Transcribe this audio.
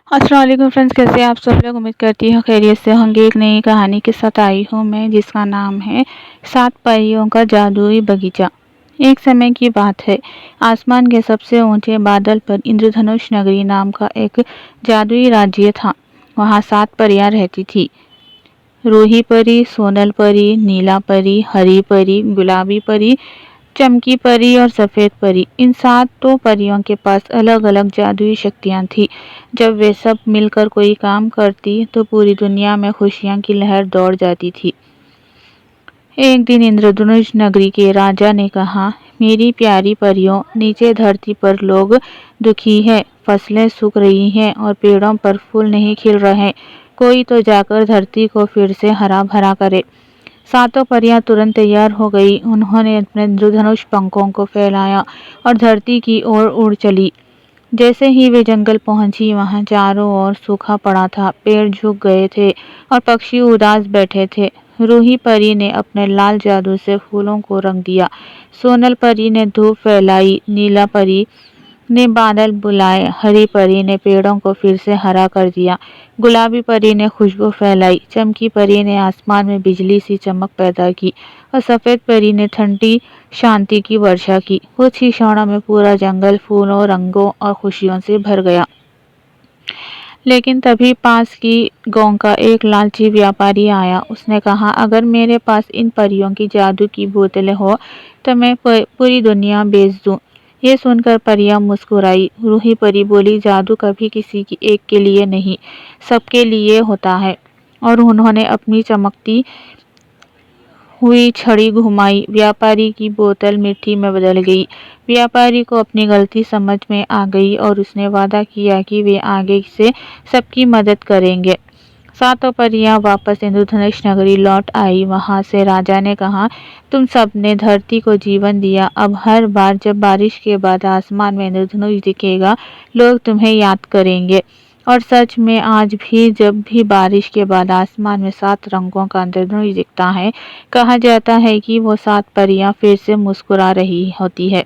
अस्सलाम वालेकुम फ्रेंड्स, कैसे आप सब लोग। उम्मीद करती हूँ खैरियत से होंगे। एक नई कहानी के साथ आई हूँ मैं, जिसका नाम है 7 परियों का जादुई बगीचा। एक समय की बात है, आसमान के सबसे ऊंचे बादल पर इंद्रधनुष नगरी नाम का एक जादुई राज्य था। वहाँ 7 परियां रहती थी। रूही परी, सोनल परी, नीला परी, हरी परी, गुलाबी परी, चमकी परी और सफ़ेद परी। इन 7 परियों के पास अलग अलग जादुई शक्तियाँ थीं। जब वे सब मिलकर कोई काम करती तो पूरी दुनिया में खुशियाँ की लहर दौड़ जाती थी। एक दिन इंद्रधनुष नगरी के राजा ने कहा, मेरी प्यारी परियों, नीचे धरती पर लोग दुखी हैं, फसलें सूख रही हैं और पेड़ों पर फूल नहीं खिल रहे। कोई तो जाकर धरती को फिर से हरा भरा करे। 7 परियां तुरंत तैयार हो गई। उन्होंने अपने इंद्रधनुष पंखों को फैलाया और धरती की ओर उड़ चली। जैसे ही वे जंगल पहुंची, वहां चारों ओर सूखा पड़ा था, पेड़ झुक गए थे और पक्षी उदास बैठे थे। रूही परी ने अपने लाल जादू से फूलों को रंग दिया, सोनल परी ने धूप फैलाई, नीला परी ने बादल बुलाए, हरी परी ने पेड़ों को फिर से हरा कर दिया, गुलाबी परी ने खुशबू फैलाई, चमकी परी ने आसमान में बिजली सी चमक पैदा की और सफ़ेद परी ने ठंडी शांति की वर्षा की। कुछ ही क्षणों में पूरा जंगल फूलों, रंगों और खुशियों से भर गया। लेकिन तभी पास की गांव का एक लालची व्यापारी आया। उसने कहा, अगर मेरे पास इन परियों की जादू की बोतलें हो तो मैं पूरी दुनिया बेच दूं। ये सुनकर परियां मुस्कुराई। रूही परी बोली, जादू कभी किसी की एक के लिए नहीं, सबके लिए होता है। और उन्होंने अपनी चमकती हुई छड़ी घुमाई। व्यापारी की बोतल मिट्टी में बदल गई। व्यापारी को अपनी गलती समझ में आ गई और उसने वादा किया कि वे आगे से सबकी मदद करेंगे। 7 परियां वापस इंद्रधनुष नगरी लौट आई। वहां से राजा ने कहा, तुम सब ने धरती को जीवन दिया। अब हर बार जब बारिश के बाद आसमान में इंद्रधनुष दिखेगा, लोग तुम्हें याद करेंगे। और सच में आज भी जब भी बारिश के बाद आसमान में 7 रंगों का इंद्रधनुष दिखता है, कहा जाता है कि वो 7 परियां फिर से मुस्कुरा रही होती है।